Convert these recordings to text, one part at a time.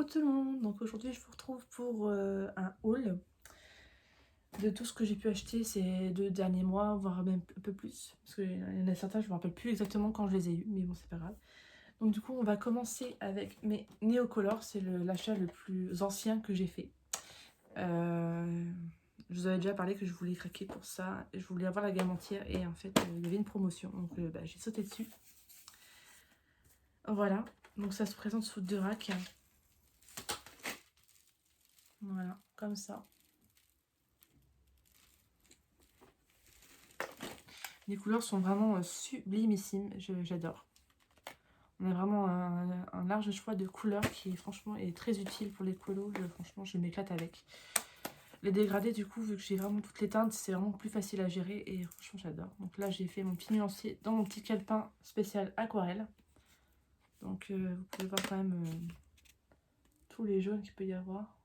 tout le monde, donc aujourd'hui je vous retrouve pour un haul de tout ce que j'ai pu acheter ces 2 derniers mois, voire même un peu plus, parce qu'il y en a certains je ne me rappelle plus exactement quand je les ai eus, mais bon c'est pas grave. Donc du coup on va commencer avec mes Neocolor, c'est l'achat le plus ancien que j'ai fait. Je vous avais déjà parlé que je voulais craquer pour ça, je voulais avoir la gamme entière et en fait il y avait une promotion, donc j'ai sauté dessus. Voilà, donc ça se présente sous 2 racks. Voilà, comme ça. Les couleurs sont vraiment sublimissimes, j'adore. On a vraiment un large choix de couleurs qui franchement est très utile pour les colos. Franchement, je m'éclate avec. Les dégradés, du coup, vu que j'ai vraiment toutes les teintes, c'est vraiment plus facile à gérer et franchement, j'adore. Donc là, j'ai fait mon petit nuancier dans mon petit calepin spécial aquarelle. Donc vous pouvez voir quand même tous les jaunes qu'il peut y avoir.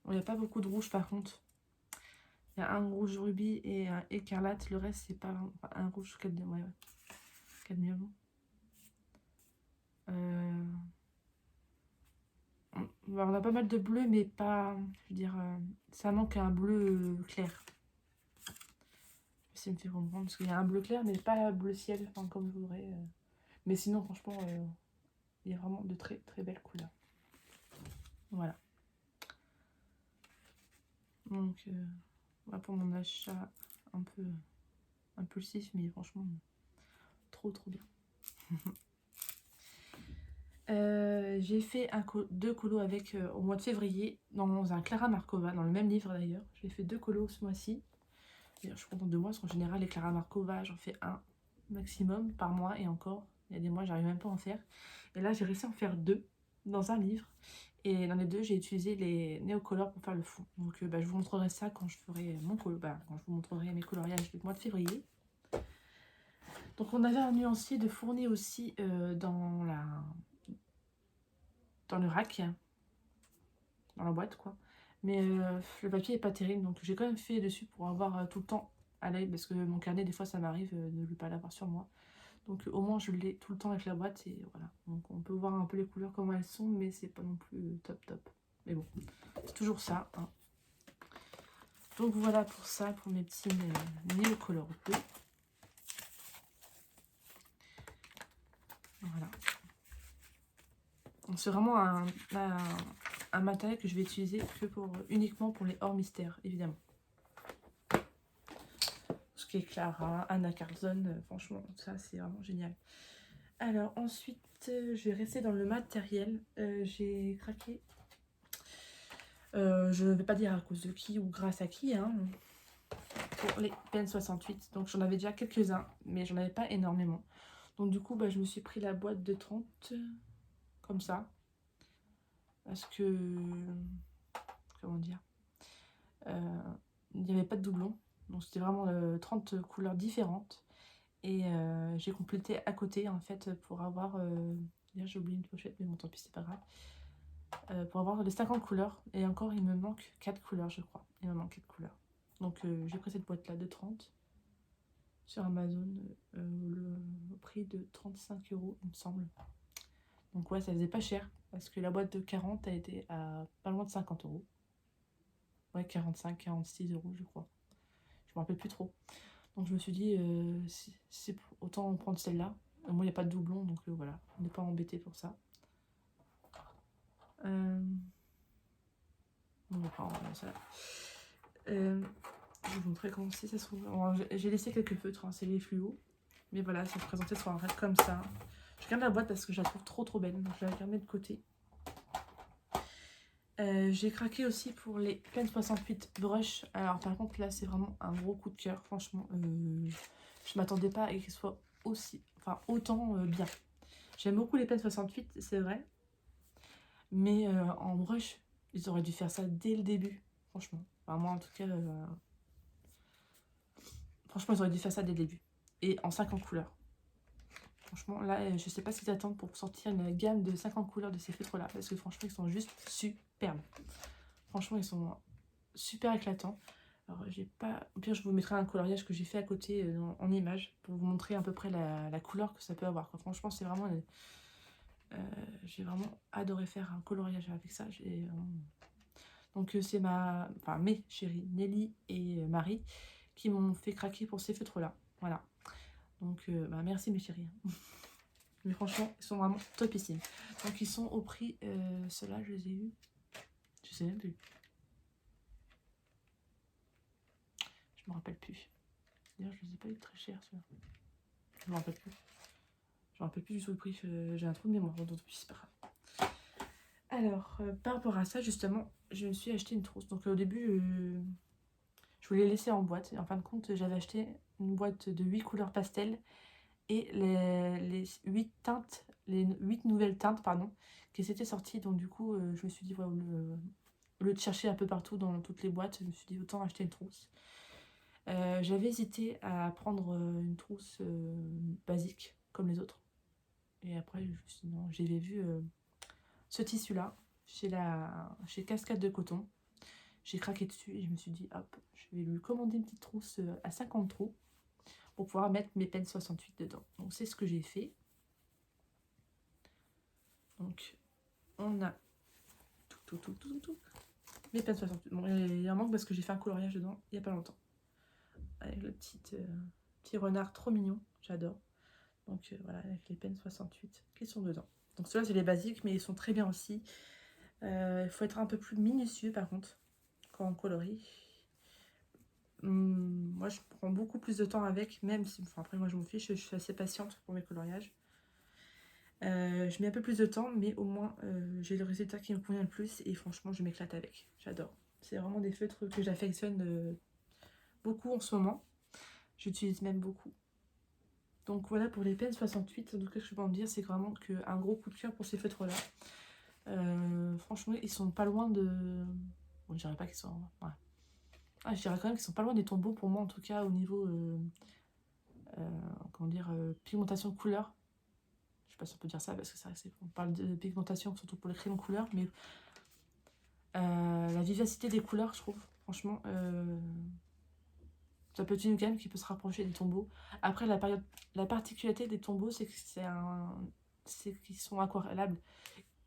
Bon, il n'y a pas beaucoup de rouge par contre. Il y a un rouge rubis et un écarlate. Le reste, c'est pas enfin, un rouge cadmium. Ouais. Cadmium. On a pas mal de bleu, mais pas. Je veux dire, ça manque un bleu clair. Je sais pas si ça me fait comprendre, parce qu'il y a un bleu clair, mais pas bleu ciel, enfin, comme je voudrais. Mais sinon, franchement, il y a vraiment de très très belles couleurs. Voilà. Donc, voilà pour mon achat un peu impulsif, mais franchement, trop trop bien. J'ai fait 2 colos avec au mois de février dans un Clara Markova, dans le même livre d'ailleurs. J'ai fait 2 colos ce mois-ci. Je suis contente de moi parce qu'en général, les Clara Markova, j'en fais un maximum par mois et encore. Il y a des mois, j'arrive même pas à en faire. Et là, j'ai réussi à en faire 2 dans un livre. Et dans les 2, j'ai utilisé les Neocolor pour faire le fond. Donc, je vous montrerai ça quand je ferai mon quand je vous montrerai mes coloriages du mois de février. Donc, on avait un nuancier de fourni aussi dans le rack, dans la boîte quoi. Mais le papier est pas terrible, donc j'ai quand même fait dessus pour avoir tout le temps à l'œil, parce que mon carnet des fois ça m'arrive de ne pas l'avoir sur moi. Donc au moins je l'ai tout le temps avec la boîte et voilà. Donc on peut voir un peu les couleurs comment elles sont, mais c'est pas non plus top top. Mais bon, c'est toujours ça. Hein. Donc voilà pour ça, pour mes petits Neocolor bleus. Voilà. C'est vraiment un matériel que je vais utiliser que uniquement pour les hors mystères, évidemment. Ce qui est Clara, Anna Carlson, franchement, ça c'est vraiment génial. Alors ensuite, je vais rester dans le matériel. J'ai craqué. Je ne vais pas dire à cause de qui ou grâce à qui, hein, pour les Pen 68. Donc j'en avais déjà quelques-uns, mais j'en avais pas énormément. Donc du coup, je me suis pris la boîte de 30, comme ça. Parce que, comment dire, il n'y avait pas de doublon. Donc c'était vraiment 30 couleurs différentes. Et j'ai complété à côté en fait pour avoir... j'ai oublié une pochette, mais bon tant pis, c'est pas grave. Pour avoir les 50 couleurs. Et encore il me manque 4 couleurs je crois. Il me manque 4 couleurs. Donc j'ai pris cette boîte là de 30 sur Amazon au prix de 35 € il me semble. Donc ouais, ça faisait pas cher. Parce que la boîte de 40 a été à pas loin de 50 €. Ouais, 45, 46 € je crois. Je me rappelle plus trop. Donc je me suis dit, autant prendre celle-là. Moi, il n'y a pas de doublon, donc voilà, on n'est pas embêté pour ça. On va prendre ça. Je vais vous montrer comment c'est. Ça se trouve. J'ai laissé quelques feutres, hein, c'est les fluos. Mais voilà, ça se présentait sur un rack comme ça. Je garde la boîte parce que je la trouve trop trop belle, donc je la garde de côté. J'ai craqué aussi pour les Pen 68 brush. Alors par contre là c'est vraiment un gros coup de cœur. Franchement je m'attendais pas à qu'elle soit autant bien. J'aime beaucoup les Pen 68, c'est vrai. Mais en brush, ils auraient dû faire ça dès le début. Franchement. Enfin, moi en tout cas, franchement ils auraient dû faire ça dès le début. Et en 50 couleurs. Franchement là je sais pas ce qu'ils attendent pour sortir une gamme de 50 couleurs de ces feutres là. Parce que franchement ils sont juste superbes. Franchement ils sont super éclatants. Alors j'ai pas... Au pire je vous mettrai un coloriage que j'ai fait à côté en image pour vous montrer à peu près la couleur que ça peut avoir. Franchement c'est vraiment J'ai vraiment adoré faire un coloriage avec ça. Donc c'est mes chéries Nelly et Marie qui m'ont fait craquer pour ces feutres-là. Voilà. Donc merci mes chéris. Mais franchement, ils sont vraiment topissimes. Donc ils sont au prix, ceux-là je les ai eus, je sais même plus. Je me rappelle plus. D'ailleurs je les ai pas eu très chers ceux-là. Je me rappelle plus. Je me rappelle plus du tout le prix, j'ai un trou de mémoire, donc c'est pas grave. Alors, par rapport à ça, justement, je me suis acheté une trousse. Donc au début, je voulais laisser en boîte. Et en fin de compte, j'avais acheté une boîte de 8 couleurs pastel et les 8 teintes, les 8 nouvelles teintes, pardon, qui s'étaient sorties. Donc du coup, je me suis dit, voilà, au lieu de chercher un peu partout dans toutes les boîtes, je me suis dit, autant acheter une trousse. J'avais hésité à prendre une trousse basique, comme les autres. Et après, je me suis dit, non, j'avais vu ce tissu-là chez Cascade de Coton. J'ai craqué dessus et je me suis dit, hop, je vais lui commander une petite trousse à 50 trous pour pouvoir mettre mes pennes 68 dedans. Donc c'est ce que j'ai fait. Donc on a tout. Mes pennes 68. Bon, il y a un manque parce que j'ai fait un coloriage dedans il n'y a pas longtemps. Avec le petit renard trop mignon, j'adore. Donc voilà, avec les pennes 68 qui sont dedans. Donc ceux-là c'est les basiques mais ils sont très bien aussi. Il faut être un peu plus minutieux par contre quand on colorie. Moi je prends beaucoup plus de temps avec, même si, enfin, après moi je m'en fiche, je suis assez patiente pour mes coloriages. Je mets un peu plus de temps, mais au moins j'ai le résultat qui me convient le plus et franchement je m'éclate avec, j'adore. C'est vraiment des feutres que j'affectionne beaucoup en ce moment, j'utilise même beaucoup. Donc voilà pour les pennes 68, donc ce que je peux en dire c'est vraiment un gros coup de cœur pour ces feutres là. Franchement ils sont pas loin de... Bon je dirais pas qu'ils sont... Ouais. Ah, je dirais quand même qu'ils sont pas loin des tombeaux pour moi en tout cas au niveau comment dire, pigmentation couleur. Je sais pas si on peut dire ça parce que on parle de pigmentation surtout pour les crayons couleur, mais la vivacité des couleurs je trouve franchement ça peut être une gamme qui peut se rapprocher des tombeaux. Après la particularité des tombeaux c'est que c'est qu'ils sont aquarellables.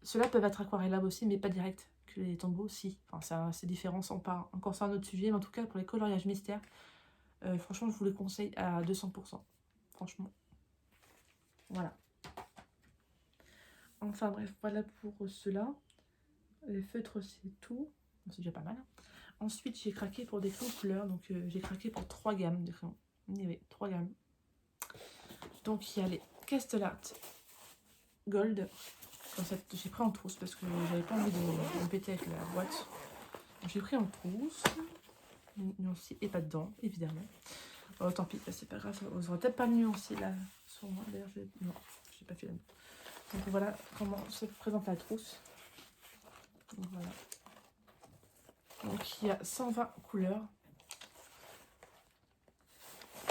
Ceux-là peuvent être aquarellables aussi mais pas direct, que les tombeaux si. Enfin c'est différent, encore c'est un autre sujet, mais en tout cas pour les coloriages mystères, franchement je vous les conseille à 200%. Franchement. Voilà. Enfin bref, voilà pour cela. Les feutres, c'est tout. C'est déjà pas mal. Ensuite, j'ai craqué pour des crayons couleurs. Donc, j'ai craqué pour 3 gammes de crayons. Il y avait 3 gammes. Donc, il y a les Castle Art Gold. J'ai pris en trousse parce que j'avais pas envie de me péter avec la boîte. J'ai pris en trousse. Nuancier et pas dedans, évidemment. Oh, tant pis, c'est pas grave. Vous aurez peut-être pas le nuancier là sur moi. D'ailleurs, non, j'ai pas fait la... Donc voilà comment se présente la trousse. Donc voilà. Donc il y a 120 couleurs.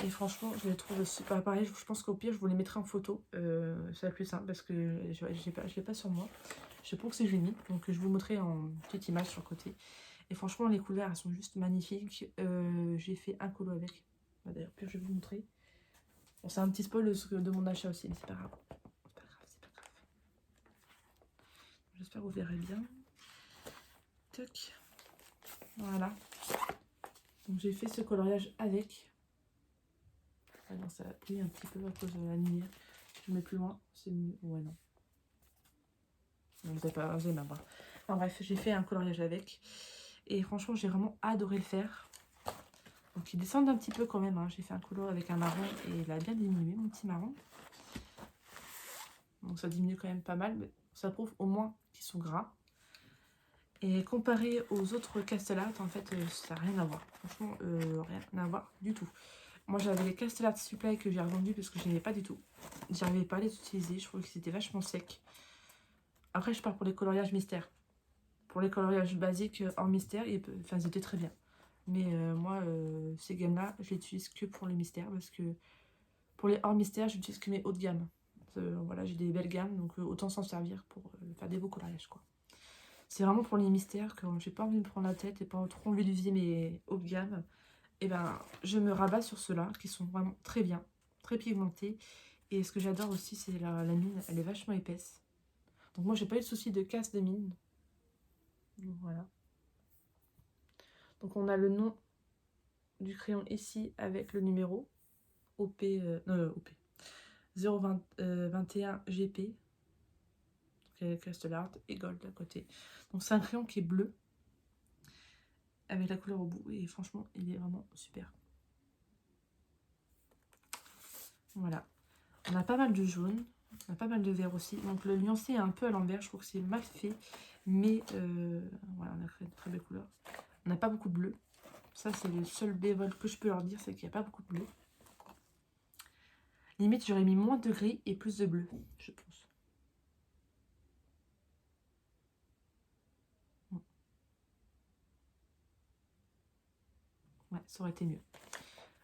Et franchement, je les trouve super pareil. Je pense qu'au pire, je vous les mettrai en photo. C'est la plus simple parce que je ne l'ai pas sur moi. Je sais pas que c'est Juni. Donc je vous montrerai en petite image sur le côté. Et franchement, les couleurs, elles sont juste magnifiques. J'ai fait un colo avec. D'ailleurs, puis je vais vous montrer. Bon, c'est un petit spoil de mon achat aussi, mais c'est pas grave. C'est pas grave, c'est pas grave. J'espère que vous verrez bien. Tac. Voilà. Donc j'ai fait ce coloriage avec. Ah non, ça plie un petit peu à cause de la lumière. Je mets plus loin, c'est mieux. Ouais, non. Non, vous avez ma barre. Enfin bref, j'ai fait un coloriage avec. Et franchement, j'ai vraiment adoré le faire. Donc ils descendent un petit peu quand même. Hein. J'ai fait un colo avec un marron et il a bien diminué, mon petit marron. Donc ça diminue quand même pas mal. Mais ça prouve au moins qu'ils sont gras. Et comparé aux autres Castellat, en fait, ça n'a rien à voir. Franchement, rien à voir du tout. Moi, j'avais les Castellat Supply que j'ai revendus parce que je n'aimais pas du tout. J'arrivais pas à les utiliser. Je trouvais que c'était vachement sec. Après, je pars pour les coloriages mystères. Pour les coloriages basiques hors mystère, ils étaient très bien. Mais moi, ces gammes-là, je les utilise que pour les mystères. Parce que pour les hors mystères, j'utilise que mes hautes gammes. Voilà, j'ai des belles gammes, donc autant s'en servir pour faire des beaux coloriages, quoi. C'est vraiment pour les mystères, quand j'ai pas envie de me prendre la tête et pas trop envie d'utiliser mes hautes gammes. Et ben, je me rabats sur ceux-là, qui sont vraiment très bien, très pigmentés. Et ce que j'adore aussi, c'est la mine, elle est vachement épaisse. Donc moi j'ai pas eu de souci de casse de mine. Donc voilà. Donc on a le nom du crayon ici avec le numéro OP, OP 021 GP, Castellart et Gold à côté. Donc c'est un crayon qui est bleu avec la couleur au bout et franchement il est vraiment super. Voilà, on a pas mal de jaune, on a pas mal de vert aussi. Donc le nuancé est un peu à l'envers, je trouve que c'est mal fait, mais voilà, on a créé de très belles couleurs. On n'a pas beaucoup de bleu. Ça, c'est le seul bémol que je peux leur dire, c'est qu'il n'y a pas beaucoup de bleu. Limite, j'aurais mis moins de gris et plus de bleu, je pense. Ouais, ça aurait été mieux.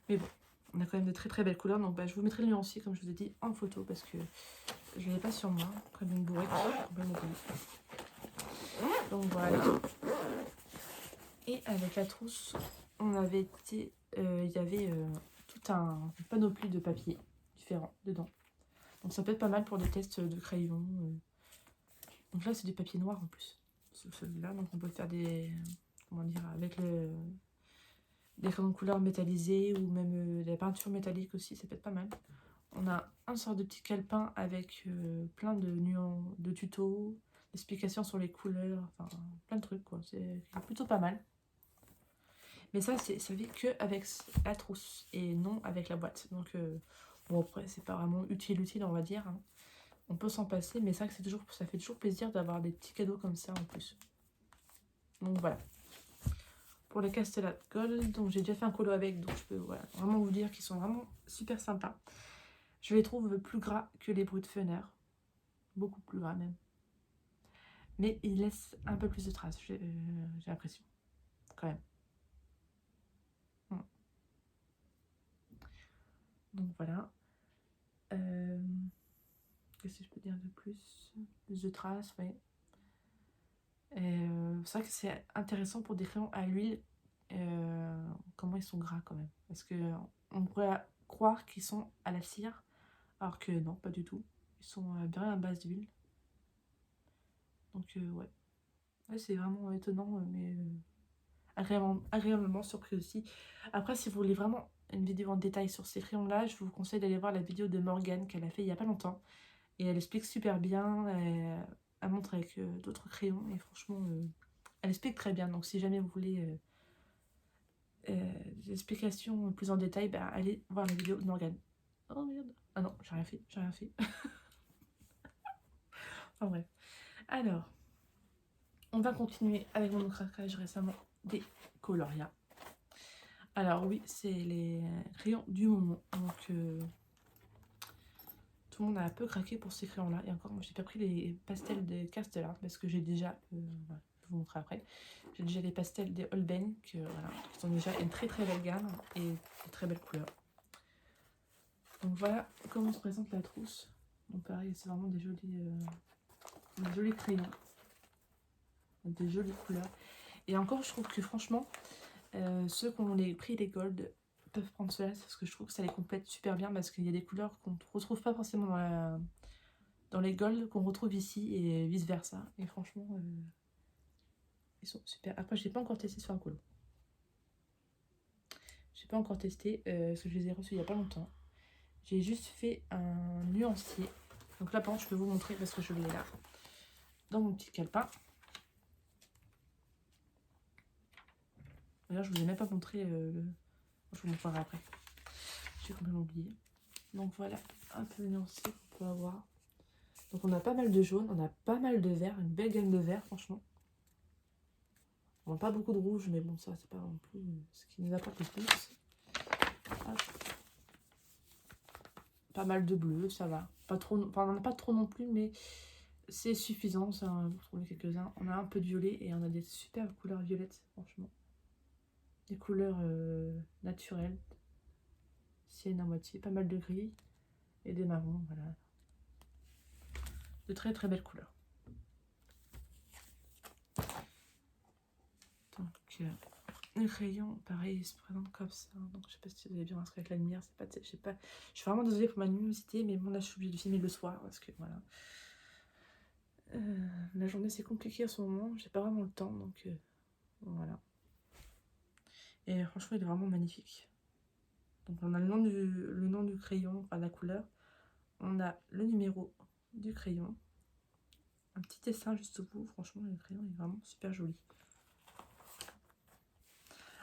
Mais bon, on a quand même de très très belles couleurs. Donc bah, je vous mettrai le nuancier, comme je vous ai dit, en photo, parce que je ne l'ai pas sur moi. Comme une bourrée, complètement payée. Donc voilà. Et avec la trousse, on avait été... il y avait tout un panoplie de papiers différents dedans. Donc ça peut être pas mal pour des tests de crayon. Donc là, c'est du papier noir en plus. Celui-là, donc on peut faire des... Comment dire, avec des crayons de couleur métallisés ou même des peintures métalliques aussi, ça peut être pas mal. On a un sort de petit calepin avec plein de nuances, de tutos, d'explications sur les couleurs, enfin plein de trucs quoi. C'est plutôt pas mal. Mais ça vit que avec la trousse et non avec la boîte. Donc bon après c'est pas vraiment utile on va dire. Hein. On peut s'en passer, mais c'est vrai que ça fait toujours plaisir d'avoir des petits cadeaux comme ça en plus. Donc voilà. Pour les Castellat Gold, donc j'ai déjà fait un colo avec, donc je peux voilà, vraiment vous dire qu'ils sont vraiment super sympas. Je les trouve plus gras que les Brutfener, beaucoup plus gras même. Mais ils laissent un peu plus de traces, j'ai l'impression, quand même. Donc voilà. Qu'est-ce que je peux dire de plus? Plus de traces, oui. C'est vrai que c'est intéressant pour des crayons à l'huile, comment ils sont gras quand même. Parce que on pourrait croire qu'ils sont à la cire, alors que non, pas du tout. Ils sont bien à base d'huile. Donc ouais. Ouais, c'est vraiment étonnant, mais agréablement surpris aussi. Après, si vous voulez vraiment une vidéo en détail sur ces crayons-là, je vous conseille d'aller voir la vidéo de Morgane qu'elle a fait il n'y a pas longtemps. Et elle explique super bien, elle montre avec d'autres crayons, et franchement, elle explique très bien. Donc si jamais vous voulez des explications plus en détail, bah, allez voir la vidéo de Morgane. Oh merde. Ah non, j'ai rien fait, j'ai rien fait. Enfin bref. Alors, on va continuer avec mon craquage récemment des Coloria. Alors oui, c'est les crayons du moment. Donc tout le monde a un peu craqué pour ces crayons-là. Et encore, j'ai pas pris les pastels de Castellart parce que j'ai déjà... voilà, je vais vous montrer après. J'ai déjà les pastels des Holbein voilà, qui sont déjà une très très belle gamme et de très belles couleurs. Donc voilà comment se présente la trousse. Donc pareil, c'est vraiment des jolis crayons. Des jolies couleurs. Et encore, je trouve que franchement, ceux qui ont les prix des Gold peuvent prendre cela parce que je trouve que ça les complète super bien parce qu'il y a des couleurs qu'on ne retrouve pas forcément dans les Gold qu'on retrouve ici et vice versa. Et franchement, ils sont super. Après, je n'ai pas encore testé sur un colo. J'ai pas encore testé parce que je les ai reçus il n'y a pas longtemps. J'ai juste fait un nuancier. Donc là, par contre, je peux vous montrer parce que je l'ai là dans mon petit calepin. D'ailleurs, je vous ai même pas montré. Je vous montrerai après. J'ai complètement oublié. Donc voilà, un peu nuancé qu'on peut avoir. Donc on a pas mal de jaune, on a pas mal de vert, une belle gamme de vert franchement. On n'a pas beaucoup de rouge, mais bon ça c'est pas non plus ce qui nous apporte le plus. Hop. Pas mal de bleu, ça va. Pas trop, enfin on n'en a pas trop non plus, mais c'est suffisant, ça, vous trouvez quelques-uns. On a un peu de violet et on a des superbes couleurs violettes, franchement. Des couleurs naturelles. Sienne à moitié, pas mal de gris et des marrons, voilà. De très très belles couleurs. Donc, le crayon, pareil, il se présente comme ça. Donc, je sais pas si vous avez bien remarqué avec la lumière. C'est pas, je sais pas. Je suis vraiment désolée pour ma luminosité, mais bon, là, je suis obligée de filmer le soir parce que voilà. La journée c'est compliqué en ce moment, j'ai pas vraiment le temps, donc voilà. Et franchement il est vraiment magnifique. Donc on a le nom du crayon, enfin la couleur. On a le numéro du crayon. Un petit dessin juste au bout. Franchement le crayon est vraiment super joli.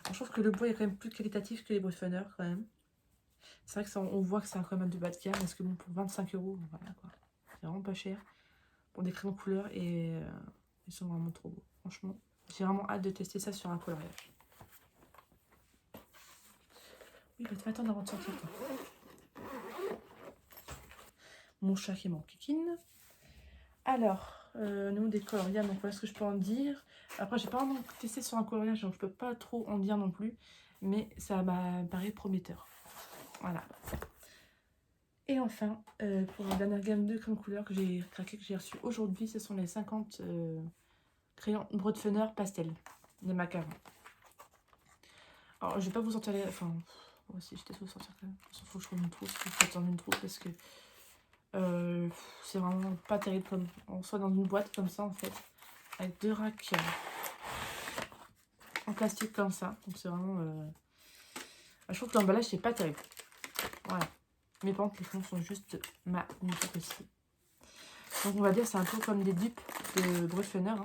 Alors, je trouve que le bois est quand même plus qualitatif que les Brutfunner quand même. C'est vrai que ça, on voit que c'est quand même du bas de gamme, parce que bon, pour 25 €, voilà quoi. C'est vraiment pas cher pour des crayons couleur et ils sont vraiment trop beaux. Franchement, j'ai vraiment hâte de tester ça sur un coloriage. Oui, bah tu vas attendre avant de sortir toi. Mon chat qui est mon kikine. Alors, au niveau des coloriages, donc voilà ce que je peux en dire. Après, j'ai pas vraiment testé sur un coloriage, donc je peux pas trop en dire non plus. Mais ça m'a paru prometteur. Voilà. Et enfin, pour la dernière gamme de crayons couleur que j'ai craqué, que j'ai reçu aujourd'hui, ce sont les 50 crayons Brutfunner pastel, les macarons. Alors, je vais pas vous sortir les... Enfin, moi aussi, j'étais tout sortir quand même. Il faut que je trouve une trousse, il faut attendre une trousse parce que c'est vraiment pas terrible comme... On soit dans une boîte comme ça, en fait, avec 2 racks en plastique comme ça. Donc, c'est vraiment... Je trouve que l'emballage, c'est pas terrible. Voilà. Mais par contre, les crayons sont juste magnifiques aussi. Donc, on va dire c'est un peu comme des dupes de Brutfunner, hein,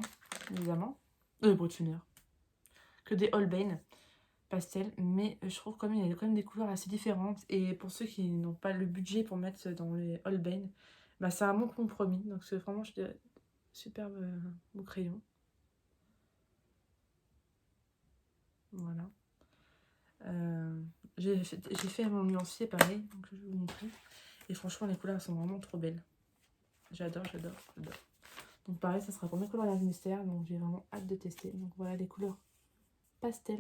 évidemment. Brutfunner. Que des Holbein pastel. Mais je trouve quand même il y a quand même des couleurs assez différentes. Et pour ceux qui n'ont pas le budget pour mettre dans les Holbein, bah, c'est un bon compromis. Donc, c'est vraiment superbe beau crayon. Voilà. J'ai fait mon nuancier pareil. Donc, je vais vous montrer. Et franchement, les couleurs sont vraiment trop belles. J'adore, j'adore, j'adore. Donc pareil, ça sera pour mes coloriages mystère. Donc j'ai vraiment hâte de tester. Donc voilà les couleurs pastel.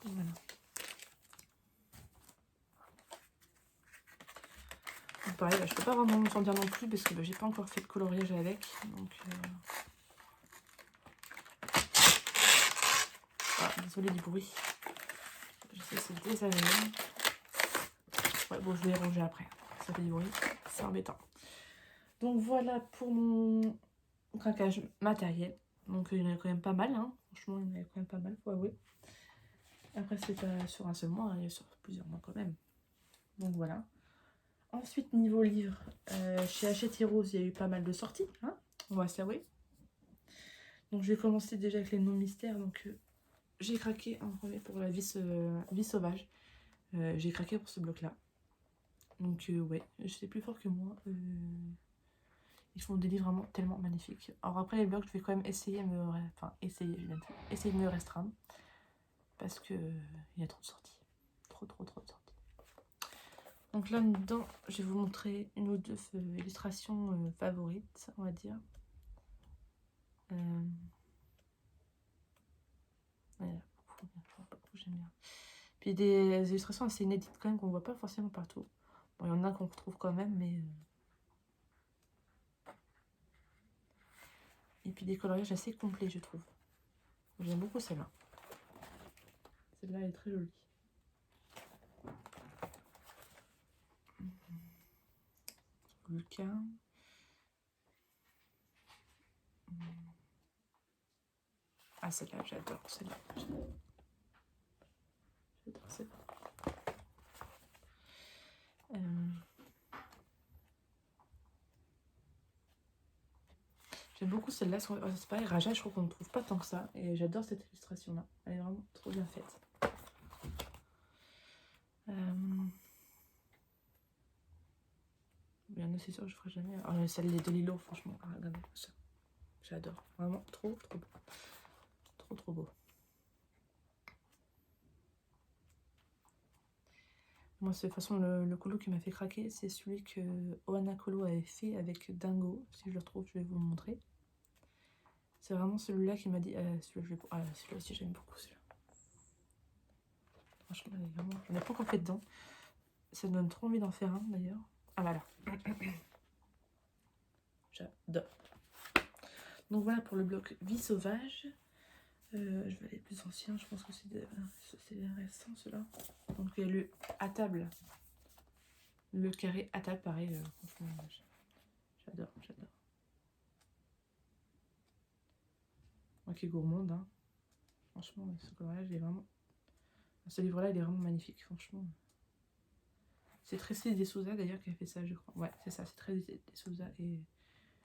Voilà. Donc pareil, bah, je peux pas vraiment me en dire non plus parce que bah, j'ai pas encore fait de coloriage avec. Donc désolé du bruit. Je sais que c'est désagréable. Ouais, bon, je vais les ranger après. Ça fait du bruit, c'est embêtant. Donc voilà pour mon craquage matériel. Donc il y en a quand même pas mal, hein. Franchement, il y en a quand même pas mal, faut avouer. Après, c'est pas sur un seul mois, hein, il y a sur plusieurs mois quand même. Donc voilà. Ensuite, niveau livre, chez Hachette Heroes, il y a eu pas mal de sorties, hein, on va se l'avouer. Donc je vais commencer déjà avec les noms mystères. Donc j'ai craqué en premier pour la vie sauvage. J'ai craqué pour ce bloc-là. Donc ouais, c'est plus fort que moi. Ils font des livres vraiment tellement magnifiques. Alors après les blocs, je vais quand même essayer de me restreindre. Parce que il y a trop de sorties. Trop de sorties. Donc là dedans, je vais vous montrer une ou deux illustrations favorites, on va dire. Ouais, beaucoup, j'aime bien. Puis des illustrations assez inédites quand même qu'on voit pas forcément partout. Bon, il y en a qu'on retrouve quand même, mais... Et puis des coloriages assez complets, je trouve. J'aime beaucoup celle-là. Celle-là, elle est très jolie. Lucas. Ah, celle-là, j'adore celle-là. J'adore celle-là. J'aime beaucoup celle-là. C'est pareil, Raja, je trouve qu'on ne trouve pas tant que ça. Et j'adore cette illustration-là. Elle est vraiment trop bien faite. Bien, c'est sûr, je ferai jamais. Oh, celle de Lilo, franchement, regardez ça. J'adore. Vraiment trop beau. Trop beau. Moi, de toute façon, le colo qui m'a fait craquer, c'est celui que Ohana Colo avait fait avec Dingo. Si je le retrouve, je vais vous le montrer. C'est vraiment celui-là qui m'a dit... celui-là aussi, j'aime beaucoup celui-là. Franchement, j'en ai pas encore fait dedans. Ça me donne trop envie d'en faire un, d'ailleurs. Ah, voilà. J'adore. Donc voilà pour le bloc Vie sauvage. Je vais aller plus ancien, je pense que c'est récent ceux-là. Donc il y a le à table. Le carré à table, pareil, franchement, j'adore. Ok, gourmande, hein. Franchement, ce coloriage est vraiment... Ce livre-là, il est vraiment magnifique, franchement. C'est Tracy Desouza d'ailleurs qui a fait ça, je crois. Ouais, c'est ça, c'est Tracy Desouza. Et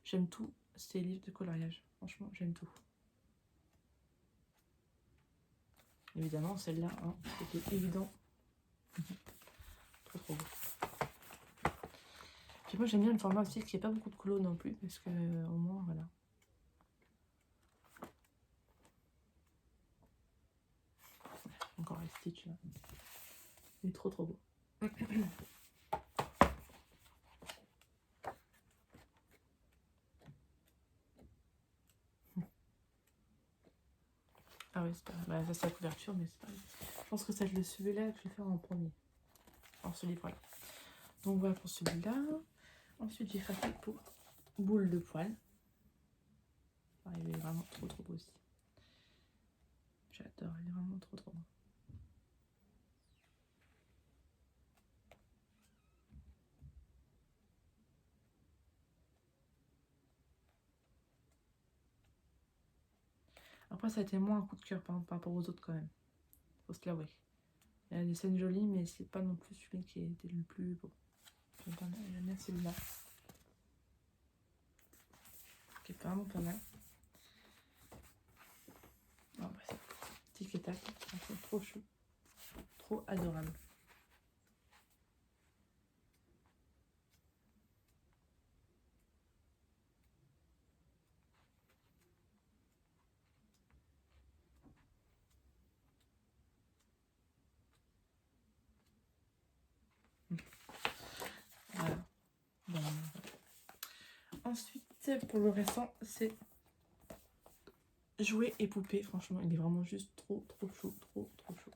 j'aime tous ces livres de coloriage. Franchement, j'aime tout. Évidemment, celle-là, hein, c'était évident. Trop beau. Puis moi, j'aime bien le format aussi, qu'il n'y ait pas beaucoup de colos non plus, parce que au moins, voilà. Encore les Stitch là. Il est trop beau. Ah oui, c'est pas... Bah, ça c'est la couverture, mais c'est pas... Je pense que c'est celui-là que je vais faire en premier. En ce livre-là. Donc voilà pour celui-là. Ensuite, j'ai craqué pour Boule de poil. Ah, il est vraiment trop beau aussi. J'adore, il est vraiment trop beau. Après, ça a été moins un coup de cœur par rapport aux autres quand même. Faut se l'avouer. Il y a des scènes jolies, mais c'est pas non plus celui qui était le plus beau. J'aime bien celui-là. Qui est vraiment pas mal. Oh, bah, c'est tic et tac. Trop chou. Trop adorable. Voilà. Bon. Ensuite, pour le restant, c'est jouets et poupées. Franchement, il est vraiment juste trop chaud. Trop chaud.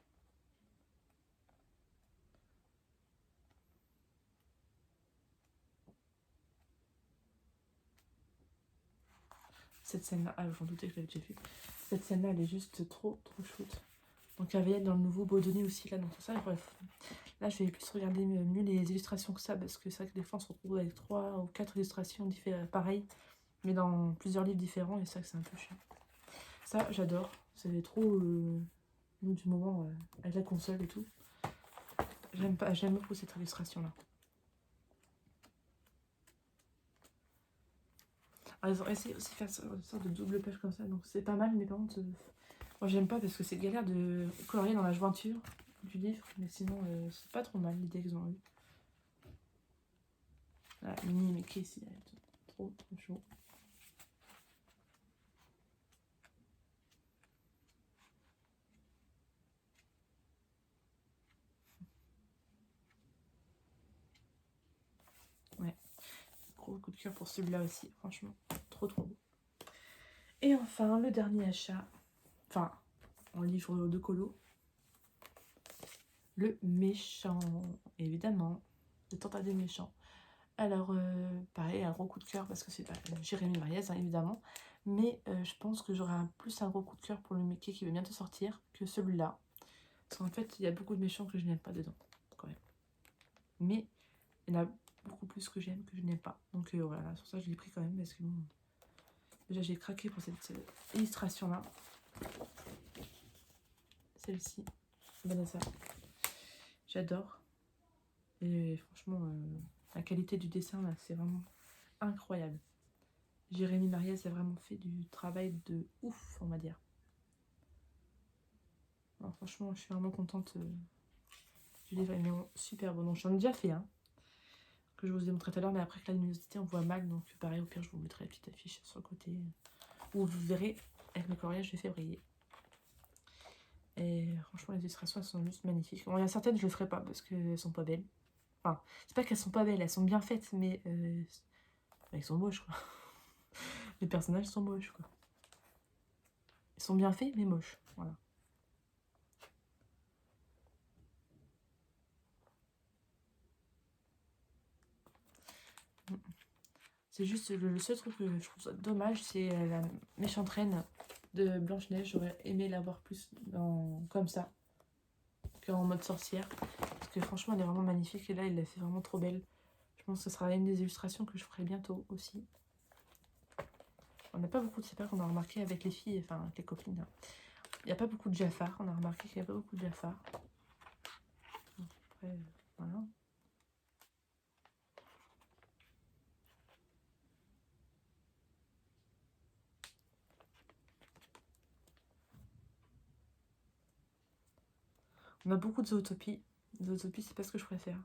Cette scène-là, ah, j'en doutais que je l'avais déjà fait. Cette scène-là, elle est juste trop chouette. Donc elle va être dans le nouveau Baudonné aussi, là, donc ça, bref. Là, je vais plus regarder mieux les illustrations que ça, parce que c'est vrai que des fois, on se retrouve avec 3 ou 4 illustrations pareilles, mais dans plusieurs livres différents, et ça, c'est un peu chiant. Ça, j'adore. C'est trop nous du moment avec la console et tout. J'aime beaucoup cette illustration-là. Alors, ils ont essayé aussi de faire une sorte de double page comme ça, donc c'est pas mal, mais par contre, moi j'aime pas parce que c'est galère de colorier dans la jointure du livre, mais sinon c'est pas trop mal l'idée qu'ils ont eue. Là, Minnie Mickey ici, trop chaud. Ouais, gros coup de cœur pour celui-là aussi, franchement, trop beau. Et enfin, le dernier achat, enfin, en livre de colo, le méchant, évidemment, le Tenta des méchants. Alors, pareil, un gros coup de cœur parce que c'est Jérémy Mariez, hein, évidemment. Mais je pense que j'aurai plus un gros coup de cœur pour le Mickey qui va bientôt sortir que celui-là. Parce qu'en fait, il y a beaucoup de méchants que je n'aime pas dedans, quand même. Mais il y en a beaucoup plus que j'aime que je n'aime pas. Donc voilà, sur ça, je l'ai pris quand même parce que bon, déjà, j'ai craqué pour cette illustration-là. Celle-ci, Vanessa. J'adore. Et franchement, la qualité du dessin, là, c'est vraiment incroyable. Jérémy Mariez a vraiment fait du travail de ouf, on va dire. Alors, franchement, je suis vraiment contente du livre. Il est super beau. Donc, j'en ai déjà fait un, que je vous ai montré tout à l'heure, mais après que la luminosité, on voit mal. Donc, pareil, au pire, je vous mettrai la petite affiche sur le côté, où vous verrez, avec le coloriage de février. Et franchement, les illustrations, elles sont juste magnifiques. Bon, il y a certaines, je ne le ferai pas, parce qu'elles sont pas belles. Enfin, c'est pas qu'elles sont pas belles, elles sont bien faites, mais elles sont moches, quoi. Les personnages sont moches, quoi. Ils sont bien faits, mais moches. Voilà. C'est juste le seul truc que je trouve ça dommage, c'est la méchante reine. de Blanche-Neige. J'aurais aimé l'avoir plus comme ça qu'en mode sorcière. Parce que franchement, elle est vraiment magnifique. Et là, il l'a fait vraiment trop belle. Je pense que ce sera une des illustrations que je ferai bientôt aussi. On n'a pas beaucoup de sépare qu'on a remarqué avec les filles, enfin avec les copines. Hein. Il n'y a pas beaucoup de Jafar. On a remarqué qu'il n'y a pas beaucoup de Jafar. Après, voilà. On a beaucoup de Zootopie. Zootopie, c'est pas ce que je préfère.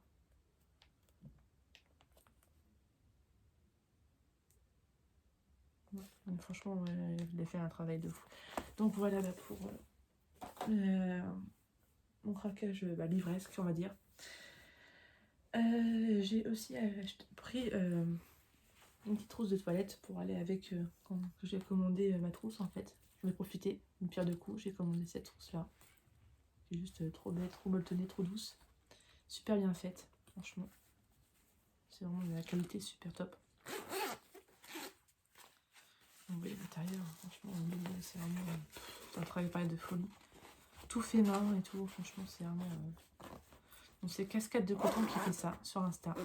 Donc, franchement, il a fait un travail de fou. Donc voilà pour mon craquage livresque, on va dire. J'ai aussi pris une petite trousse de toilette pour aller avec quand j'ai commandé ma trousse en fait. Je vais profiter, une pierre de coups, j'ai commandé cette trousse là. C'est juste trop belle, trop molletonnée, trop douce. Super bien faite, franchement. C'est vraiment de la qualité super top. Vous voyez l'intérieur, franchement, c'est vraiment un travail pareil de folie. Tout fait main et tout, franchement, c'est vraiment... Donc c'est Cascade de Coton qui fait ça sur Insta.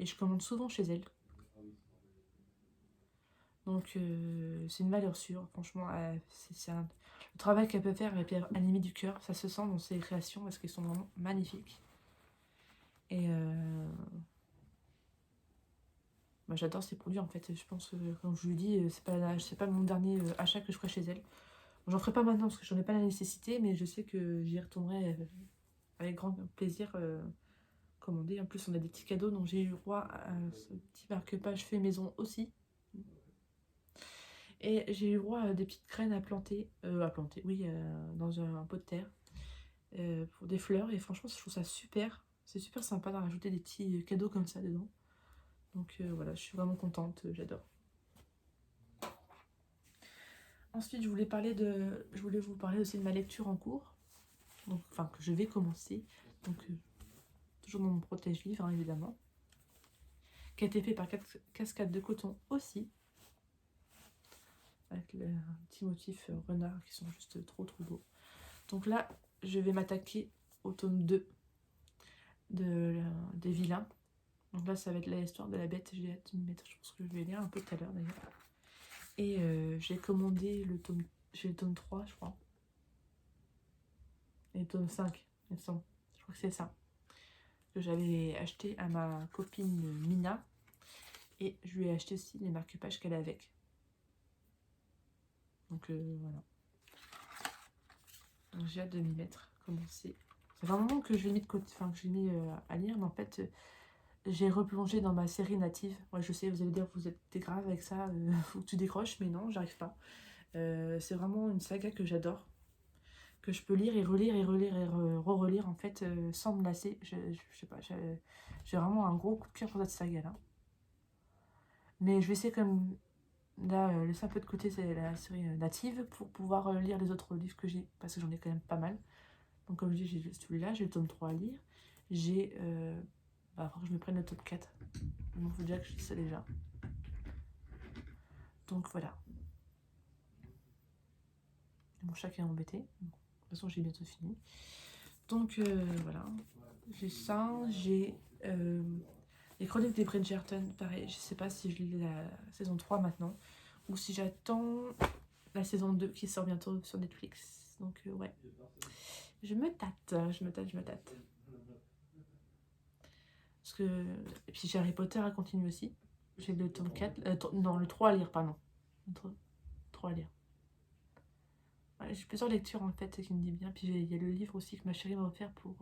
Et je commande souvent chez elle. Donc c'est une valeur sûre, franchement. Le travail qu'elle peut faire, elle peut animer du cœur. Ça se sent dans ses créations parce qu'elles sont vraiment magnifiques. Et j'adore ses produits en fait. Je pense que, comme je vous dis, c'est pas mon dernier achat que je ferai chez elle. J'en ferai pas maintenant parce que j'en ai pas la nécessité, mais je sais que j'y retournerai avec grand plaisir commander. En plus, on a des petits cadeaux, donc j'ai eu droit à ce petit marque-page fait maison aussi. Et j'ai eu droit à des petites graines à planter, oui, dans un pot de terre pour des fleurs. Et franchement, je trouve ça super. C'est super sympa d'en rajouter des petits cadeaux comme ça dedans. Donc voilà, je suis vraiment contente, j'adore. Ensuite, je voulais vous parler aussi de ma lecture en cours. Donc, enfin, que je vais commencer. Donc, toujours dans mon protège-livre, hein, évidemment. Qui a été fait par Cascade de Coton aussi. Avec un petit motif renard qui sont juste trop beaux. Donc là, je vais m'attaquer au tome 2 des vilains. Donc là, ça va être l'histoire de la bête. J'ai hâte de me mettre, je pense que je vais lire un peu tout à l'heure d'ailleurs. Et j'ai commandé j'ai le tome 3, je crois. Et le tome 5, il me semble. Je crois que c'est ça. Que j'avais acheté à ma copine Mina. Et je lui ai acheté aussi les marque-pages qu'elle a avec. Donc voilà. Donc j'ai hâte de m'y mettre, commencer. Ça fait un moment que je l'ai mis de côté, enfin que je l'ai mis à lire, mais en fait j'ai replongé dans ma série native. Ouais, je sais, vous allez dire que vous êtes grave avec ça, faut que tu décroches, mais non, j'arrive pas. C'est vraiment une saga que j'adore, que je peux lire et relire et relire et re-relire en fait sans me lasser. Je sais pas, j'ai vraiment un gros coup de cœur pour cette saga là. Mais je vais essayer comme là, laisser un peu de côté la série native pour pouvoir lire les autres livres que j'ai, parce que j'en ai quand même pas mal. Donc comme je dis, j'ai celui-là, j'ai le tome 3 à lire. J'ai... il faut que je me prenne le tome 4. Il faut déjà que je lis ça déjà. Donc voilà. Mon chat qui est embêté. De toute façon, j'ai bientôt fini. Donc voilà. J'ai ça. J'ai les Chroniques des Bridgerton. Pareil, je sais pas si je lis la saison 3 maintenant. Ou si j'attends la saison 2 qui sort bientôt sur Netflix. Donc ouais. Je me tâte. Parce que... Et puis j'ai Harry Potter à continuer aussi. J'ai le tome 4. Non, le 3 à lire, pardon. Le 3 à lire. Ouais, j'ai plusieurs lectures en fait qui me disent bien. Puis il y a le livre aussi que ma chérie m'a offert pour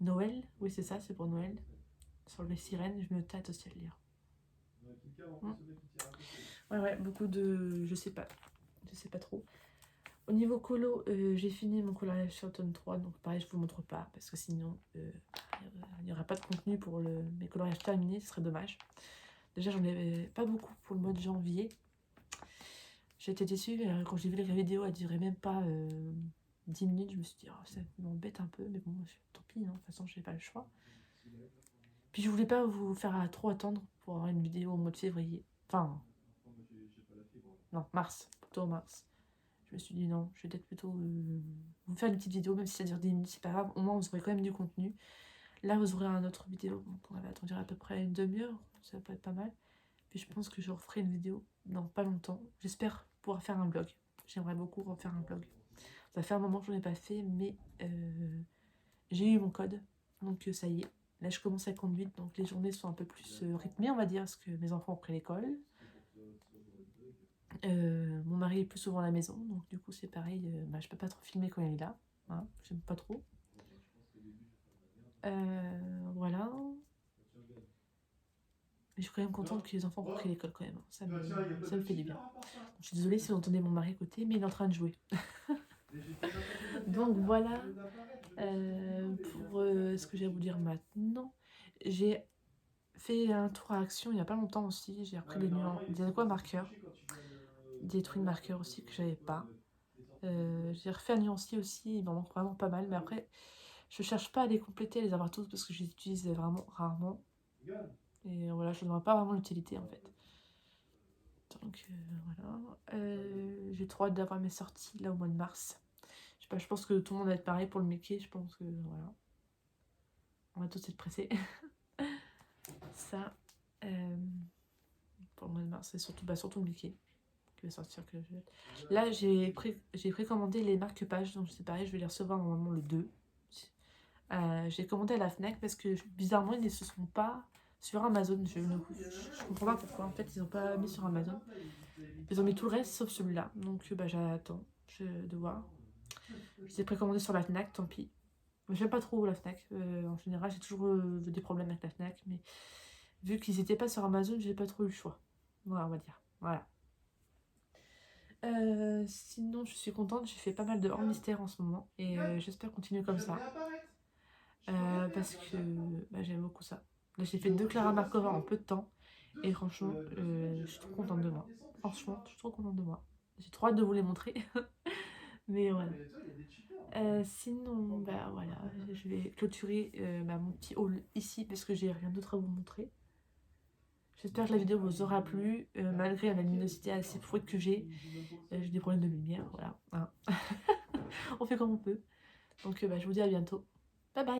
Noël. Oui, c'est ça, c'est pour Noël. Sur les sirènes, je me tâte aussi à le lire. Ouais, beaucoup de... Je sais pas trop. Au niveau colo, j'ai fini mon coloriage sur tome 3, donc pareil, je vous montre pas, parce que sinon, il n'y aura pas de contenu pour mes coloriages terminés, ce serait dommage. Déjà, j'en avais pas beaucoup pour le mois de janvier. J'étais déçue, quand j'ai vu la vidéo, elle durait même pas 10 minutes, je me suis dit, oh, ça m'embête un peu, mais bon, tant pis, hein, de toute façon, j'ai pas le choix. Puis je voulais pas vous faire trop attendre pour avoir une vidéo au mois de février. Enfin, non, mars, plutôt en mars. Je me suis dit non, je vais peut-être plutôt vous faire une petite vidéo, même si ça dure 10 minutes, c'est pas grave, au moins vous aurez quand même du contenu. Là vous aurez un autre vidéo, donc on va attendre à peu près une demi-heure, ça peut être pas mal. Puis je pense que je referai une vidéo dans pas longtemps. J'espère pouvoir faire un vlog. J'aimerais beaucoup refaire un vlog. Ça fait un moment que je n'en ai pas fait, mais j'ai eu mon code, donc ça y est. Là je commence la conduite, donc les journées sont un peu plus rythmées, on va dire, parce que mes enfants ont pris l'école. Mon mari est plus souvent à la maison, donc du coup c'est pareil, je peux pas trop filmer quand il est là, hein, j'aime pas trop. Voilà. Mais je suis quand même contente que les enfants ont pris l'école quand même, ça me fait du bien. Je suis désolée si vous entendez mon mari à côté, mais il est en train de jouer. Donc voilà pour ce que j'ai à vous dire maintenant. J'ai fait un tour à Action il n'y a pas longtemps aussi, j'ai repris des aquamarqueurs, des twin marqueurs aussi que j'avais pas. J'ai refait un nuancier aussi, il m'en manque vraiment pas mal, mais après je cherche pas à les compléter, à les avoir tous parce que je les utilise vraiment rarement. Et voilà, je ne vois pas vraiment l'utilité en fait. Donc voilà. J'ai trop hâte d'avoir mes sorties là au mois de mars. Je sais pas, je pense que tout le monde va être pareil pour le Mickey, je pense que voilà. On va tous être pressés. Ça. Pour le mois de mars, c'est surtout le Mickey qui va sortir. Là, j'ai précommandé les marque-pages, donc c'est pareil, je vais les recevoir normalement le 2. J'ai commandé à la Fnac parce que bizarrement ils ne se sont pas sur Amazon. Je comprends pas pourquoi. En fait, ils n'ont pas mis sur Amazon. Ils ont mis tout le reste sauf celui-là. Donc j'attends de voir. Je les ai précommandés sur la Fnac, tant pis. J'aime pas trop la Fnac. En général, j'ai toujours des problèmes avec la Fnac. Mais vu qu'ils n'étaient pas sur Amazon, j'ai pas trop eu le choix. Voilà, on va dire. Voilà. Sinon, je suis contente. J'ai fait pas mal de hors-mystère en ce moment. Et j'espère continuer comme ça. Parce que j'aime beaucoup ça. Là, j'ai fait 2 Clara Markova en peu de temps. Et franchement, je suis trop contente de moi. Franchement, je suis trop contente de moi. J'ai trop hâte de vous les montrer. Mais voilà. Sinon, voilà, je vais clôturer mon petit haul ici parce que j'ai rien d'autre à vous montrer. J'espère que la vidéo vous aura plu, malgré la luminosité assez fouette que j'ai. J'ai des problèmes de lumière, voilà. Hein. On fait comme on peut. Donc je vous dis à bientôt. Bye bye.